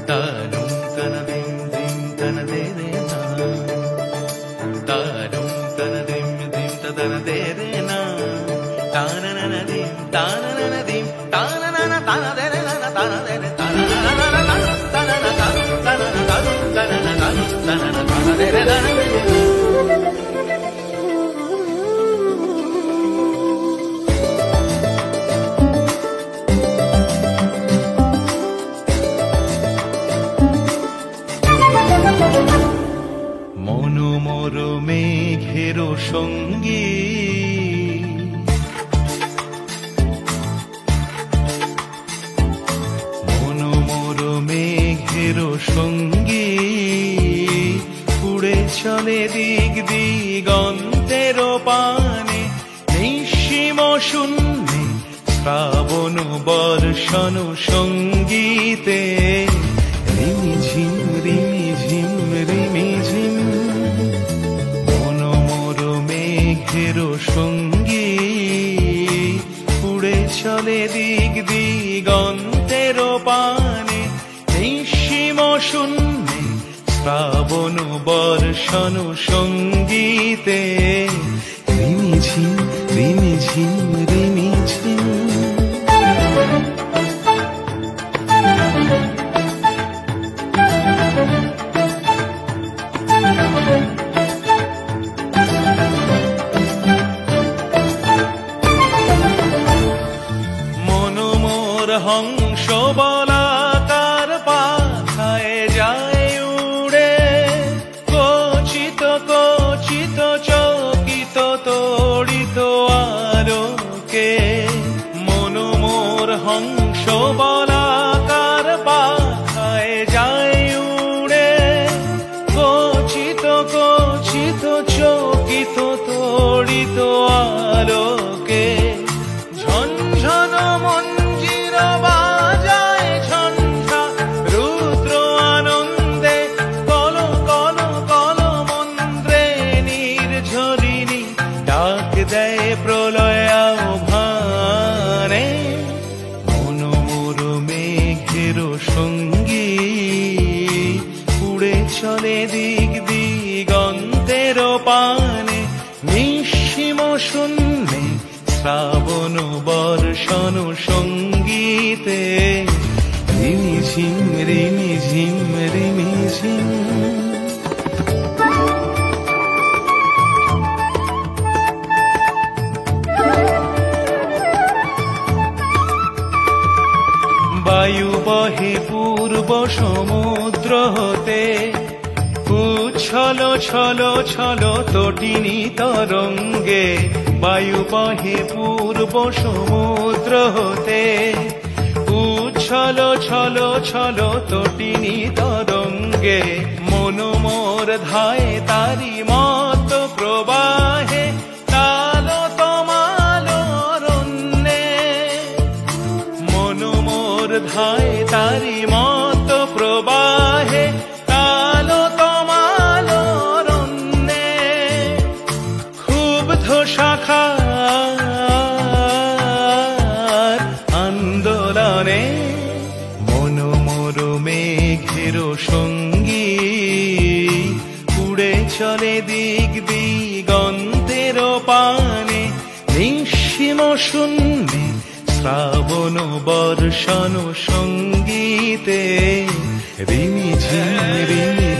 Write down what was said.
তারুম তানা দিম দিম তানা দে রে না, তারুম তানা দিম দিম তানা দে রে না, তানা না দিম তানা না দিম তানা না তানা দে রে না তানা দে রে তানা না তানা না তানা না তানা তানা না তানা না তানা না তানা দে রে না। মনোমর মেঘের সঙ্গী মনোমর মেঘের সঙ্গী উড়ে চলে দিক দিগন্তের পানে, নিঃসীম শূন্যে শ্রাবণ বর্ষণ সঙ্গীতে রিমিঝিম রিমিঝিম রিমিঝিম। মনোমর মেঘের সঙ্গী উড়ে চলে দিক দিগন্তের পানে, নিঃসীম শূন্যে শ্রাবণ বর্ষণ সঙ্গীতে রিমিঝিম রিমিঝিম রিমিঝিম। মনোমর হংস বলাকার পাখায় যায় উড়ে, কচিত কচিত চকিত তড়িত আলোকে। মনোমর হংস বলাকার পাখায় যায় উড়ে, কচিত কচিত চকিত তড়িত আলোকে। ঝনঝন মঞ্জির বাজায় ঝঞ্ঝা রুদ্র আনন্দে, কল কল কল মন্ত্রে নির্ঝরিণী ডাক দেয় প্রলয় আহ্বানে। মনোমর মেঘের সঙ্গী উড়ে চলে দিক দিগন্তের পানে, নিঃসীম শূন্যে শ্রাবণ বর্ষণ সঙ্গীতে রিমিঝিম রিমিঝিম রিমিঝিম। বায়ু বহে পূর্ব সমুদ্র হতে, উচ্ছল ছল ছল তটিনী তরঙ্গে। বায়ু বহে পূর্ব সমুদ্র হতে, উচ্ছল ছল ছল তটিনী তরঙ্গে। মনোমর ধায় তারি মত প্রবাহে, তাল তমাল অরণ্যে। মনোমর ধায় তারি মত প্রবাহে, তাল তমাল অরণ্যে। ক্ষুব্ধ শাখার আন্দোলনে মনোমর মেঘের সঙ্গী উড়ে চলে দিক দিগন্তের পানে, নিঃসীম শূন্যে শ্রাবণ বর্ষণ সঙ্গীতে রিমিঝিম রিমি